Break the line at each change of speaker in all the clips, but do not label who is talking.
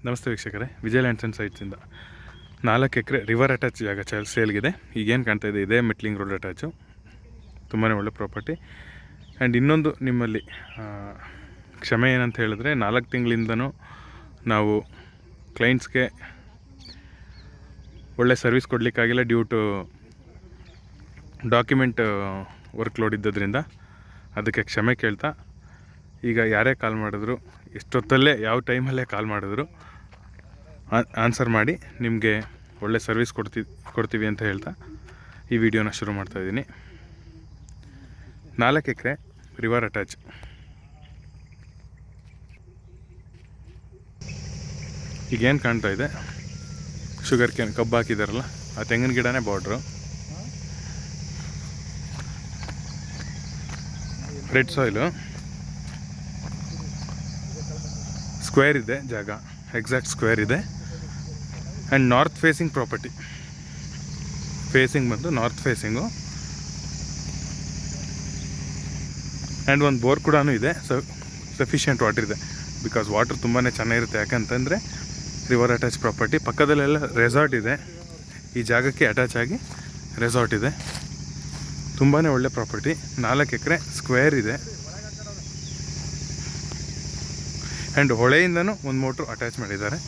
ನಮಸ್ತೆ ವೀಕ್ಷಕರೇ, Vijay lands and ಸೈಟ್ಸಿಂದ 4 ಎಕರೆ ರಿವರ್ ಅಟ್ಯಾಚ್ ಜಾಗ ಸೇಲ್ಗಿದೆ. ಈಗೇನು ಕಾಣ್ತಾ ಇದೆ ಇದೇ ಮೆಟ್ಲಿಂಗ್ ರೋಡ್ ಅಟ್ಯಾಚು. ತುಂಬಾ ಒಳ್ಳೆ ಪ್ರಾಪರ್ಟಿ. ಆ್ಯಂಡ್ ಇನ್ನೊಂದು ನಿಮ್ಮಲ್ಲಿ ಕ್ಷಮೆ ಏನಂತ ಹೇಳಿದ್ರೆ, 4 ತಿಂಗಳಿಂದನೂ ನಾವು ಕ್ಲೈಂಟ್ಸ್ಗೆ ಒಳ್ಳೆ ಸರ್ವಿಸ್ ಕೊಡಲಿಕ್ಕಾಗಿಲ್ಲ due to document work load ಇದ್ದದ್ರಿಂದ. ಅದಕ್ಕೆ ಕ್ಷಮೆ ಕೇಳ್ತಾ, ಈಗ ಯಾರೇ ಕಾಲ್ ಮಾಡಿದ್ರು, ಎಷ್ಟೊತ್ತಲ್ಲೇ ಯಾವ ಟೈಮಲ್ಲೇ ಕಾಲ್ ಮಾಡಿದ್ರು ಆನ್ಸರ್ ಮಾಡಿ ನಿಮಗೆ ಒಳ್ಳೆ ಸರ್ವಿಸ್ ಕೊಡ್ತೀವಿ ಅಂತ ಹೇಳ್ತಾ ಈ ವಿಡಿಯೋನ ಶುರು ಮಾಡ್ತಾಯಿದ್ದೀನಿ. 4 ಎಕರೆ ರಿವರ್ ಅಟ್ಯಾಚ್. ಈಗೇನು ಕಾಣ್ತಾ ಇದೆ, ಶುಗರ್ ಕ್ಯಾನ್ ಕಬ್ಬು ಹಾಕಿದಾರಲ್ಲ, ಆ ತೆಂಗಿನ ಗಿಡನೇ ಬಾರ್ಡ್ರು. ರೆಡ್ ಸಾಯಿಲು, ಸ್ಕ್ವೇರ್ ಇದೆ ಜಾಗ, ಎಕ್ಸಾಕ್ಟ್ ಸ್ಕ್ವೇರ್ ಇದೆ. And north facing property. Facing ಬಂದು ನಾರ್ತ್ ಫೇಸಿಂಗು. ಆ್ಯಂಡ್ ಒಂದು ಬೋರ್ ಕೂಡ ಇದೆ. ಸಫಿಷಿಯೆಂಟ್ ವಾಟರ್ ಇದೆ. ಬಿಕಾಸ್ ವಾಟರ್ ತುಂಬಾ ಚೆನ್ನಾಗಿರುತ್ತೆ. ಯಾಕಂತಂದರೆ ರಿವರ್ ಅಟ್ಯಾಚ್ ಪ್ರಾಪರ್ಟಿ. ಪಕ್ಕದಲ್ಲೆಲ್ಲ ರೆಸಾರ್ಟ್ ಇದೆ. ಈ ಜಾಗಕ್ಕೆ ಅಟ್ಯಾಚ್ ಆಗಿ ರೆಸಾರ್ಟ್ ಇದೆ. ತುಂಬಾ ಒಳ್ಳೆ ಪ್ರಾಪರ್ಟಿ. 4 ಎಕರೆ ಸ್ಕ್ವೇರ್ ಇದೆ. ಆ್ಯಂಡ್ ಹೊಳೆಯಿಂದನೂ ಒಂದು ಮೋಟ್ರು ಅಟ್ಯಾಚ್ ಮಾಡಿದ್ದಾರೆ.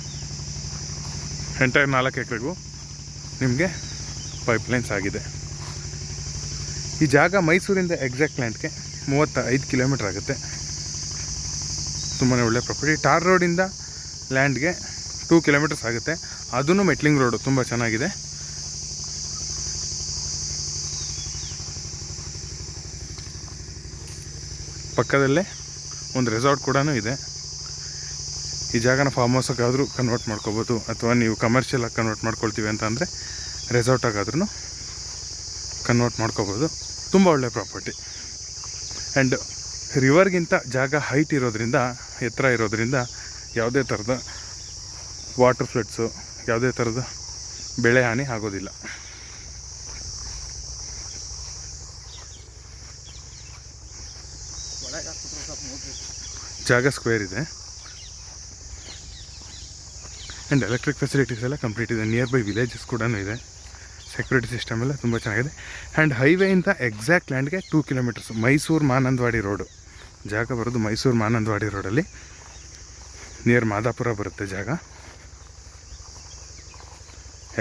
ಎಂಟೈರ್ 4 ಎಕರೆಗೂ ನಿಮಗೆ ಪೈಪ್ಲೈನ್ಸ್ ಆಗಿದೆ. ಈ ಜಾಗ ಮೈಸೂರಿಂದ ಎಕ್ಸಾಕ್ಟ್ ಲ್ಯಾಂಡ್ಗೆ 35 ಕಿಲೋಮೀಟ್ರ್ ಆಗುತ್ತೆ. ತುಂಬಾ ಒಳ್ಳೆ ಪ್ರಾಪರ್ಟಿ. ಟಾರ್ ರೋಡಿಂದ ಲ್ಯಾಂಡ್ಗೆ 2 ಕಿಲೋಮೀಟರ್ಸ್ ಆಗುತ್ತೆ. ಅದೂ ಮೆಟ್ಲಿಂಗ್ ರೋಡು ತುಂಬ ಚೆನ್ನಾಗಿದೆ. ಪಕ್ಕದಲ್ಲೇ ಒಂದು ರೆಸಾರ್ಟ್ ಕೂಡ ಇದೆ. ಈ ಜಾಗನ ಫಾರ್ಮ್ ಹೌಸಾಗಾದರೂ ಕನ್ವರ್ಟ್ ಮಾಡ್ಕೋಬೋದು, ಅಥವಾ ನೀವು ಕಮರ್ಷಿಯಲಾಗಿ ಕನ್ವರ್ಟ್ ಮಾಡ್ಕೊಳ್ತೀವಿ ಅಂತ ಅಂದರೆ ರೆಸಾರ್ಟಾಗಾದ್ರೂ ಕನ್ವರ್ಟ್ ಮಾಡ್ಕೋಬೋದು. ತುಂಬ ಒಳ್ಳೆಯ ಪ್ರಾಪರ್ಟಿ. ಆ್ಯಂಡ್ ರಿವರ್ಗಿಂತ ಜಾಗ ಹೈಟ್ ಇರೋದ್ರಿಂದ, ಎತ್ತರ ಇರೋದ್ರಿಂದ ಯಾವುದೇ ಥರದ ವಾಟರ್ ಫ್ಲಡ್ಸು, ಯಾವುದೇ ಥರದ ಬೆಳೆ ಹಾನಿ ಆಗೋದಿಲ್ಲ. ಜಾಗ ಸ್ಕ್ವೇರ್ ಇದೆ. ಆ್ಯಂಡ್ ಎಲೆಕ್ಟ್ರಿಕ್ ಫೆಸಿಲಿಟೀಸ್ ಎಲ್ಲ ಕಂಪ್ಲೀಟ್ ಇದೆ. ನಿಯರ್ ಬೈ ವಿಲೇಜಸ್ ಕೂಡ ಇದೆ. ಸೆಕ್ಯೂರಿಟಿ ಸಿಸ್ಟಮ್ ಎಲ್ಲ ತುಂಬ ಚೆನ್ನಾಗಿದೆ. ಆ್ಯಂಡ್ ಹೈವೇಯಿಂದ ಎಕ್ಸಾಕ್ಟ್ ಲ್ಯಾಂಡ್ಗೆ 2 ಕಿಲೋಮೀಟರ್ಸ್. ಮೈಸೂರು ಮಾನಂದವಾಡಿ ರೋಡು ಜಾಗ ಬರೋದು. ಮೈಸೂರು ಮಾನಂದವಾಡಿ ರೋಡಲ್ಲಿ ನಿಯರ್ ಮಾದಾಪುರ ಬರುತ್ತೆ ಜಾಗ.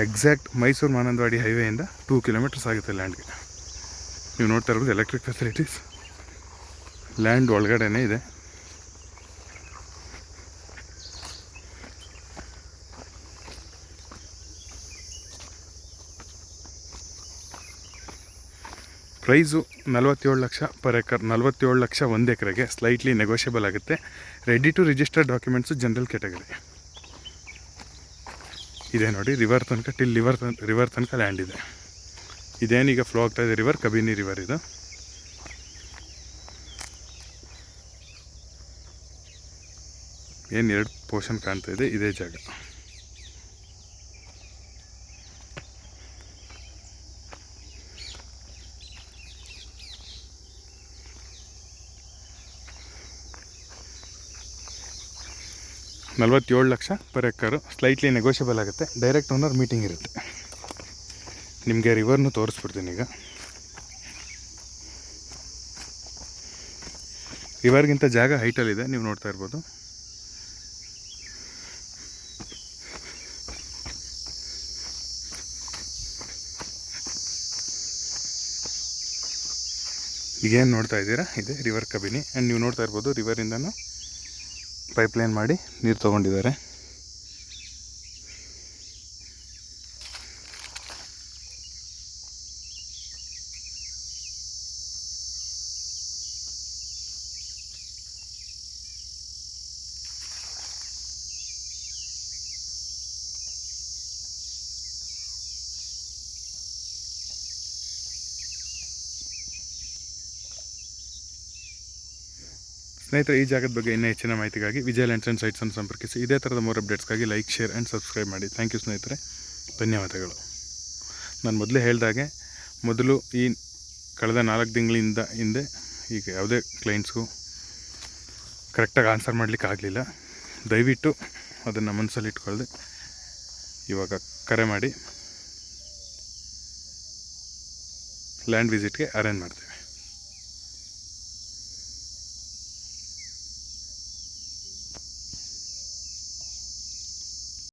ಎಕ್ಸಾಕ್ಟ್ ಮೈಸೂರು ಮಾನಂದವಾಡಿ ಹೈವೇಯಿಂದ 2 ಕಿಲೋಮೀಟರ್ಸ್ ಆಗುತ್ತೆ ಲ್ಯಾಂಡ್ಗೆ. ನೀವು ನೋಡ್ತಾ ಇರೋದು ಎಲೆಕ್ಟ್ರಿಕ್ ಫೆಸಿಲಿಟೀಸ್ ಲ್ಯಾಂಡ್ ಒಳಗಡೆನೇ ಇದೆ. Price 47 lakh per acre. 47 lakh 1 ಎಕರೆಗೆ. ಸ್ಲೈಟ್ಲಿ ನೆಗೋಷಿಯಬಲ್ ಆಗುತ್ತೆ. Ready to register documents general category ಇದೆ. ನೋಡಿ, ರಿವರ್ ತನಕ ರಿವರ್ ತನಕ ಲ್ಯಾಂಡ್ ಇದೆ. ಇದೇನೀಗ ಫ್ಲೋ ಆಗ್ತಾ ಇದೆ ರಿವರ್, ಕಬಿನಿ ರಿವರ್ ಇದು. ಏನು 2 ಪೋರ್ಷನ್ ಕಾಣ್ತಾ ಇದೆ, ಇದೇ ಜಾಗ. $47 ಲಕ್ಷ ಪರ್ ಎಕರು. ಸ್ಲೈಟ್ಲಿ ನೆಗೋಷಿಯಬಲ್ ಆಗುತ್ತೆ. ಡೈರೆಕ್ಟ್ ಓನರ್ ಮೀಟಿಂಗ್ ಇರುತ್ತೆ. ನಿಮಗೆ ರಿವರ್ನು ತೋರಿಸ್ಬಿಡ್ತೀನಿ ಈಗ. ರಿವರ್ಗಿಂತ ಜಾಗ ಹೈಟಲ್ಲಿದೆ, ನೀವು ನೋಡ್ತಾ ಇರ್ಬೋದು. ಈಗೇನು ನೋಡ್ತಾ ಇದ್ದೀರಾ, ಇದೆ ರಿವರ್ ಕಬಿನಿ. ಆ್ಯಂಡ್ ನೀವು ನೋಡ್ತಾ ಇರ್ಬೋದು, ರಿವರಿಂದನೂ ಪೈಪ್ಲೈನ್ ಮಾಡಿ ನೀರು ತೊಗೊಂಡಿದ್ದಾರೆ. ಸ್ನೇಹಿತರೆ, ಈ ಜಾಗದ ಬಗ್ಗೆ ಇನ್ನೂ ಹೆಚ್ಚಿನ ಮಾಹಿತಿಗಾಗಿ ವಿಜಯ್ ಲ್ಯಾಂಡ್ಸ್ ಆ್ಯಂಡ್ ಸೈಟ್ಸನ್ನು ಸಂಪರ್ಕಿಸಿ. ಇದೇ ಥರದ ಮೋರ್ ಅಪ್ಡೇಟ್ಸ್ಗಾಗಿ ಲೈಕ್, ಶೇರ್ ಆ್ಯಂಡ್ ಸಬ್ಸ್ಕ್ರೈಬ್ ಮಾಡಿ. ಥ್ಯಾಂಕ್ ಯು ಸ್ನೇಹಿತರೆ, ಧನ್ಯವಾದಗಳು. ನಾನು ಮೊದಲೇ ಹೇಳಿದಾಗೆ, ಮೊದಲು ಈ ಕಳೆದ 4 ತಿಂಗಳಿಂದ ಹಿಂದೆ ಈಗ ಯಾವುದೇ ಕ್ಲೈಂಟ್ಸ್ಗೂ ಕರೆಕ್ಟಾಗಿ ಆನ್ಸರ್ ಮಾಡಲಿಕ್ಕೆ ಆಗಲಿಲ್ಲ. ದಯವಿಟ್ಟು ಅದನ್ನು ಮನಸ್ಸಲ್ಲಿ ಇಟ್ಕೊಳ್ದೆ ಇವಾಗ ಕರೆ ಮಾಡಿ ಲ್ಯಾಂಡ್ ವಿಸಿಟ್ಗೆ ಅರೇಂಜ್ ಮಾಡ್ತೀವಿ.